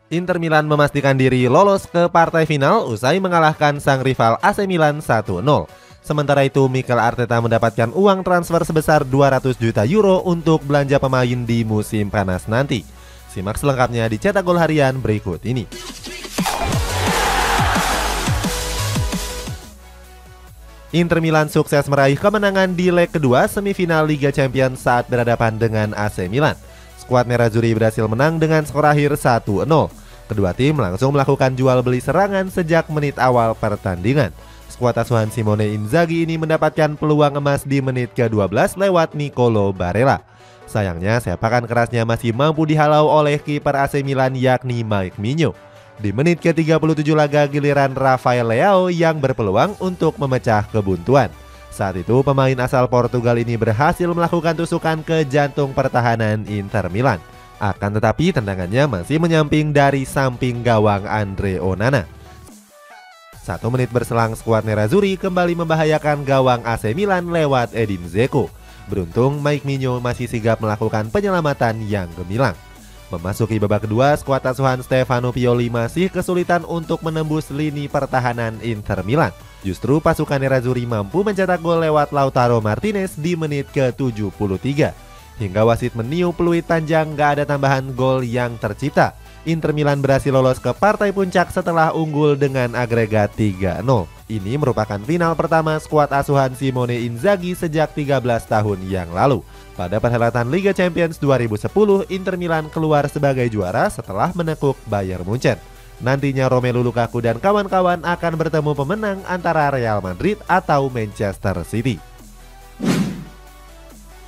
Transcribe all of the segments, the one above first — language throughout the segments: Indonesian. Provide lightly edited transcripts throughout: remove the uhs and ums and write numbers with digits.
Inter Milan memastikan diri lolos ke partai final usai mengalahkan sang rival AC Milan 1-0. Sementara itu, Mikel Arteta mendapatkan uang transfer sebesar 200 juta euro untuk belanja pemain di musim panas nanti. Simak selengkapnya di Cetak Gol Harian berikut ini. Inter Milan sukses meraih kemenangan di leg kedua semifinal Liga Champions saat berhadapan dengan AC Milan. Skuad Nerazzurri berhasil menang dengan skor akhir 1-0. Kedua tim langsung melakukan jual beli serangan sejak menit awal pertandingan. Skuad asuhan Simone Inzaghi ini mendapatkan peluang emas di menit ke-12 lewat Nicolo Barella. Sayangnya sepakan kerasnya masih mampu dihalau oleh kiper AC Milan yakni Mike Maignan. Di menit ke-37 laga giliran Rafael Leao yang berpeluang untuk memecah kebuntuan. Saat itu pemain asal Portugal ini berhasil melakukan tusukan ke jantung pertahanan Inter Milan. Akan tetapi tendangannya masih menyamping dari samping gawang Andre Onana. 1 menit berselang skuad Nerazzurri kembali membahayakan gawang AC Milan lewat Edin Dzeko. Beruntung Mike Maignan masih sigap melakukan penyelamatan yang gemilang. Memasuki babak kedua, skuad asuhan Stefano Pioli masih kesulitan untuk menembus lini pertahanan Inter Milan. Justru pasukan Nerazzurri mampu mencetak gol lewat Lautaro Martinez di menit ke-73. Hingga wasit meniup peluit panjang, gak ada tambahan gol yang tercipta. Inter Milan berhasil lolos ke partai puncak setelah unggul dengan agregat 3-0. Ini merupakan final pertama skuad asuhan Simone Inzaghi sejak 13 tahun yang lalu. Pada perhelatan Liga Champions 2010, Inter Milan keluar sebagai juara setelah menekuk Bayern Munchen. Nantinya Romelu Lukaku dan kawan-kawan akan bertemu pemenang antara Real Madrid atau Manchester City.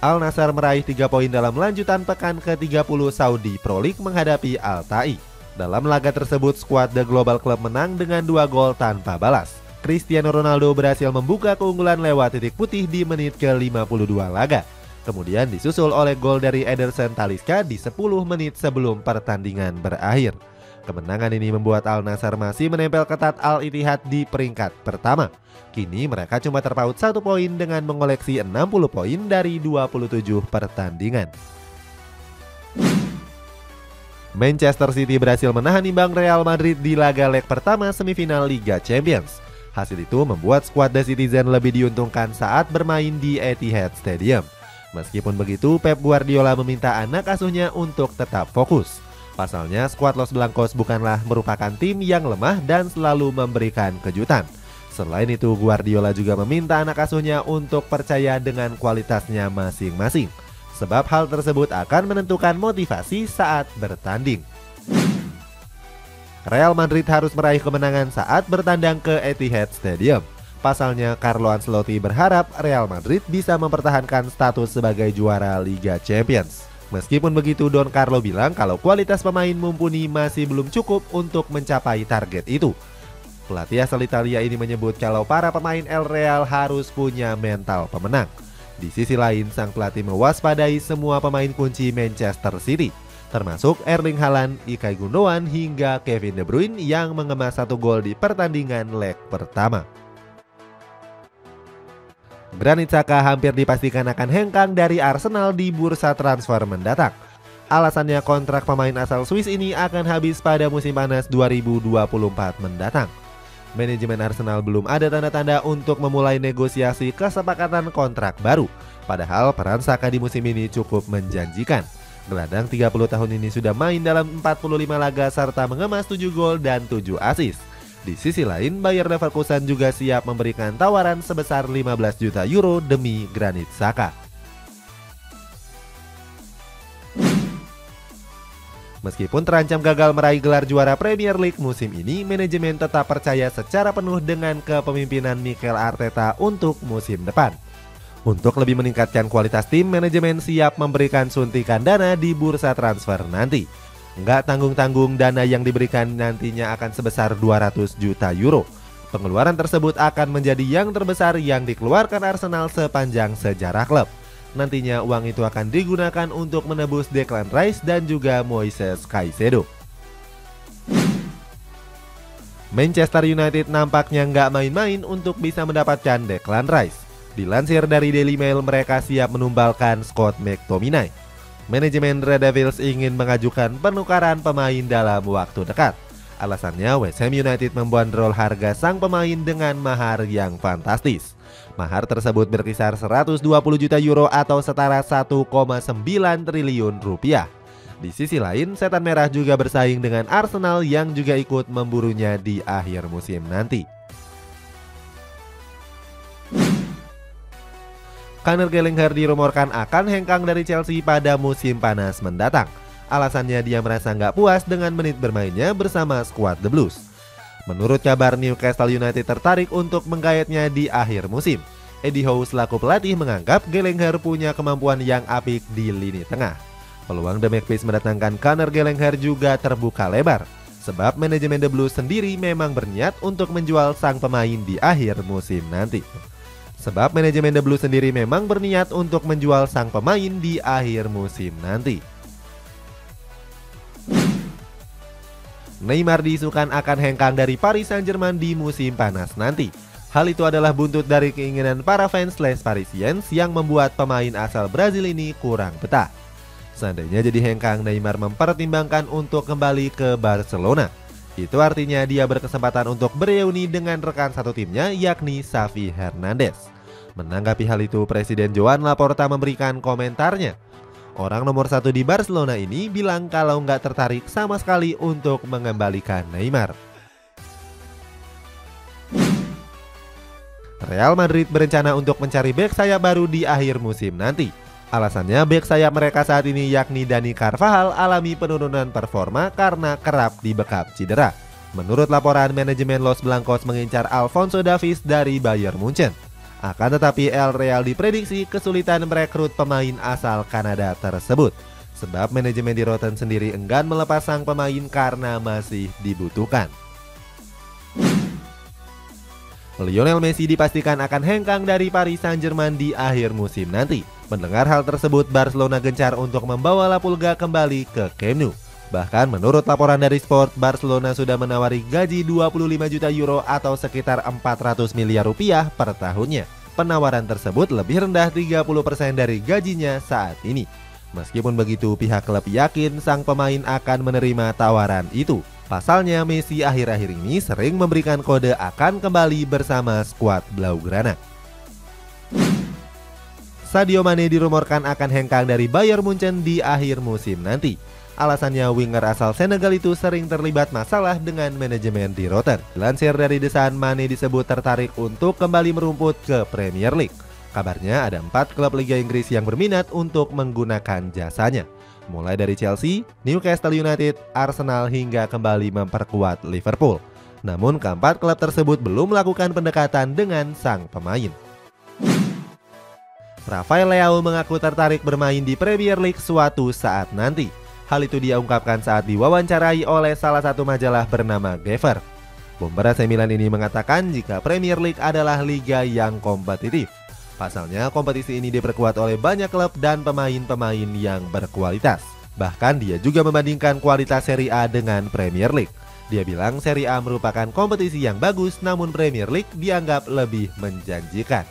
Al-Nassr meraih 3 poin dalam lanjutan pekan ke-30 Saudi Pro League menghadapi Al-Tai. Dalam laga tersebut, skuad The Global Club menang dengan 2 gol tanpa balas. Cristiano Ronaldo berhasil membuka keunggulan lewat titik putih di menit ke-52 laga. Kemudian disusul oleh gol dari Ederson Talisca di 10 menit sebelum pertandingan berakhir. Kemenangan ini membuat Al-Nassr masih menempel ketat Al-Ittihad di peringkat pertama. Kini mereka cuma terpaut 1 poin dengan mengoleksi 60 poin dari 27 pertandingan. Manchester City berhasil menahan imbang Real Madrid di laga leg pertama semifinal Liga Champions. Hasil itu membuat skuad The Citizen lebih diuntungkan saat bermain di Etihad Stadium. Meskipun begitu, Pep Guardiola meminta anak asuhnya untuk tetap fokus. Pasalnya, skuad Los Blancos bukanlah merupakan tim yang lemah dan selalu memberikan kejutan. Selain itu, Guardiola juga meminta anak asuhnya untuk percaya dengan kualitasnya masing-masing. Sebab hal tersebut akan menentukan motivasi saat bertanding. Real Madrid harus meraih kemenangan saat bertandang ke Etihad Stadium. Pasalnya, Carlo Ancelotti berharap Real Madrid bisa mempertahankan status sebagai juara Liga Champions. Meskipun begitu, Don Carlo bilang kalau kualitas pemain mumpuni masih belum cukup untuk mencapai target itu. Pelatih asal Italia ini menyebut kalau para pemain El Real harus punya mental pemenang. Di sisi lain, sang pelatih mewaspadai semua pemain kunci Manchester City, termasuk Erling Haaland, Ilkay Gundogan hingga Kevin De Bruyne yang mengemas 1 gol di pertandingan leg pertama. Granit Xhaka hampir dipastikan akan hengkang dari Arsenal di bursa transfer mendatang. Alasannya kontrak pemain asal Swiss ini akan habis pada musim panas 2024 mendatang. Manajemen Arsenal belum ada tanda-tanda untuk memulai negosiasi kesepakatan kontrak baru. Padahal peran Xhaka di musim ini cukup menjanjikan. Gelandang 30 tahun ini sudah main dalam 45 laga serta mengemas 7 gol dan 7 assist. Di sisi lain, Bayer Leverkusen juga siap memberikan tawaran sebesar 15 juta euro demi Granit Xhaka. Meskipun terancam gagal meraih gelar juara Premier League musim ini, manajemen tetap percaya secara penuh dengan kepemimpinan Mikel Arteta untuk musim depan. Untuk lebih meningkatkan kualitas tim, manajemen siap memberikan suntikan dana di bursa transfer nanti. Nggak tanggung-tanggung, dana yang diberikan nantinya akan sebesar 200 juta euro. Pengeluaran tersebut akan menjadi yang terbesar yang dikeluarkan Arsenal sepanjang sejarah klub. Nantinya uang itu akan digunakan untuk menebus Declan Rice dan juga Moises Caicedo. Manchester United nampaknya nggak main-main untuk bisa mendapatkan Declan Rice. Dilansir dari Daily Mail, mereka siap menumbalkan Scott McTominay. Manajemen Red Devils ingin mengajukan penukaran pemain dalam waktu dekat. Alasannya West Ham United membandrol harga sang pemain dengan mahar yang fantastis. Mahar tersebut berkisar 120 juta euro atau setara 1,9 triliun rupiah. Di sisi lain, Setan Merah juga bersaing dengan Arsenal yang juga ikut memburunya di akhir musim nanti. Conor Gallagher dirumorkan akan hengkang dari Chelsea pada musim panas mendatang. Alasannya dia merasa nggak puas dengan menit bermainnya bersama skuad The Blues. Menurut kabar, Newcastle United tertarik untuk menggayatnya di akhir musim. Eddie Howe selaku pelatih menganggap Gallagher punya kemampuan yang apik di lini tengah. Peluang The Magpies mendatangkan Conor Gallagher juga terbuka lebar, sebab manajemen The Blues sendiri memang berniat untuk menjual sang pemain di akhir musim nanti. Sebab manajemen The Blues sendiri memang berniat untuk menjual sang pemain di akhir musim nanti. Neymar diisukan akan hengkang dari Paris Saint-Germain di musim panas nanti. Hal itu adalah buntut dari keinginan para fans Les Parisiens yang membuat pemain asal Brazil ini kurang betah. Seandainya jadi hengkang, Neymar mempertimbangkan untuk kembali ke Barcelona. Itu artinya dia berkesempatan untuk bereuni dengan rekan satu timnya, yakni Xavi Hernandez. Menanggapi hal itu, Presiden Joan Laporta memberikan komentarnya. Orang nomor 1 di Barcelona ini bilang kalau nggak tertarik sama sekali untuk mengembalikan Neymar. Real Madrid berencana untuk mencari bek sayap baru di akhir musim nanti. Alasannya bek sayap mereka saat ini yakni Dani Carvajal alami penurunan performa karena kerap dibekap cedera. Menurut laporan, manajemen Los Blancos mengincar Alphonso Davies dari Bayern Munchen. Akan tetapi El Real diprediksi kesulitan merekrut pemain asal Kanada tersebut, sebab manajemen di Rotten sendiri enggan melepas sang pemain karena masih dibutuhkan. Lionel Messi dipastikan akan hengkang dari Paris Saint-Germain di akhir musim nanti. Mendengar hal tersebut, Barcelona gencar untuk membawa La Pulga kembali ke Camp Nou. Bahkan menurut laporan dari Sport, Barcelona sudah menawari gaji 25 juta euro atau sekitar 400 miliar rupiah per tahunnya. Penawaran tersebut lebih rendah 30% dari gajinya saat ini. Meskipun begitu, pihak klub yakin sang pemain akan menerima tawaran itu. Pasalnya, Messi akhir-akhir ini sering memberikan kode akan kembali bersama skuad Blaugrana. Sadio Mane dirumorkan akan hengkang dari Bayern Munchen di akhir musim nanti. Alasannya, winger asal Senegal itu sering terlibat masalah dengan manajemen di Rotten. Dilansir dari The Sun, Mane disebut tertarik untuk kembali merumput ke Premier League. Kabarnya ada 4 klub Liga Inggris yang berminat untuk menggunakan jasanya, mulai dari Chelsea, Newcastle United, Arsenal hingga kembali memperkuat Liverpool. Namun keempat klub tersebut belum melakukan pendekatan dengan sang pemain. Rafael Leao mengaku tertarik bermain di Premier League suatu saat nanti. Hal itu dia ungkapkan saat diwawancarai oleh salah satu majalah bernama Gever. Bomber AC Milan ini mengatakan jika Premier League adalah liga yang kompetitif. Pasalnya, kompetisi ini diperkuat oleh banyak klub dan pemain-pemain yang berkualitas. Bahkan dia juga membandingkan kualitas Serie A dengan Premier League. Dia bilang Serie A merupakan kompetisi yang bagus, namun Premier League dianggap lebih menjanjikan.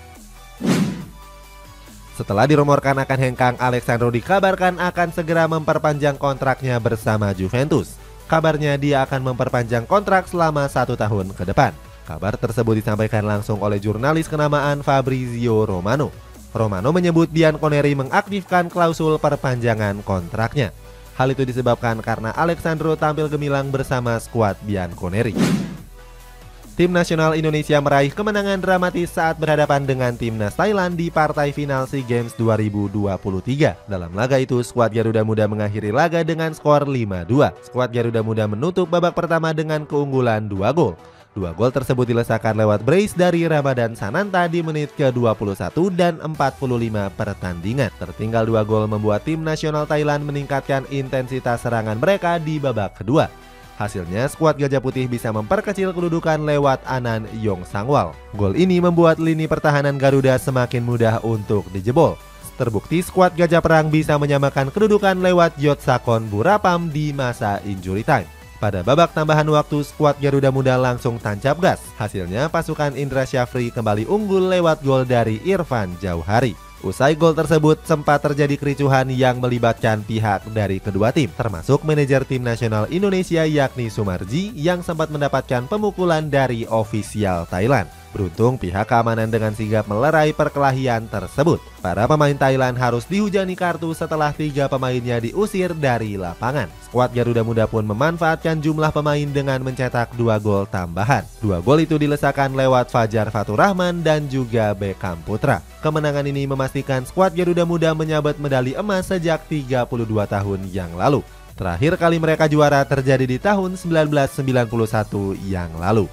Setelah dirumorkan akan hengkang, Alex Sandro dikabarkan akan segera memperpanjang kontraknya bersama Juventus. Kabarnya dia akan memperpanjang kontrak selama 1 tahun ke depan. Kabar tersebut disampaikan langsung oleh jurnalis kenamaan Fabrizio Romano. Romano menyebut Bianconeri mengaktifkan klausul perpanjangan kontraknya. Hal itu disebabkan karena Alex Sandro tampil gemilang bersama skuad Bianconeri. Tim nasional Indonesia meraih kemenangan dramatis saat berhadapan dengan timnas Thailand di partai final SEA Games 2023. Dalam laga itu, skuad Garuda Muda mengakhiri laga dengan skor 5-2. Skuad Garuda Muda menutup babak pertama dengan keunggulan 2 gol. 2 gol tersebut dilesakan lewat brace dari Ramadan Sananta di menit ke-21 dan 45 pertandingan. Tertinggal 2 gol membuat tim nasional Thailand meningkatkan intensitas serangan mereka di babak kedua. Hasilnya, skuad Gajah Putih bisa memperkecil kedudukan lewat Anan Yong Sangwal. Gol ini membuat lini pertahanan Garuda semakin mudah untuk dijebol. Terbukti skuad Gajah Perang bisa menyamakan kedudukan lewat Yotsakon Burapam di masa injury time. Pada babak tambahan waktu, skuad Garuda Muda langsung tancap gas. Hasilnya, pasukan Indra Syafri kembali unggul lewat gol dari Irfan Jauhari. Usai gol tersebut, sempat terjadi kericuhan yang melibatkan pihak dari kedua tim, termasuk manajer tim nasional Indonesia yakni Sumarji yang sempat mendapatkan pemukulan dari ofisial Thailand. Beruntung pihak keamanan dengan sigap melerai perkelahian tersebut. Para pemain Thailand harus dihujani kartu setelah 3 pemainnya diusir dari lapangan. Skuad Garuda Muda pun memanfaatkan jumlah pemain dengan mencetak 2 gol tambahan. 2 gol itu dilesakan lewat Fajar Fatur Rahman dan juga Beckham Putra. Kemenangan ini memastikan skuad Garuda Muda menyabet medali emas sejak 32 tahun yang lalu. Terakhir kali mereka juara terjadi di tahun 1991 yang lalu.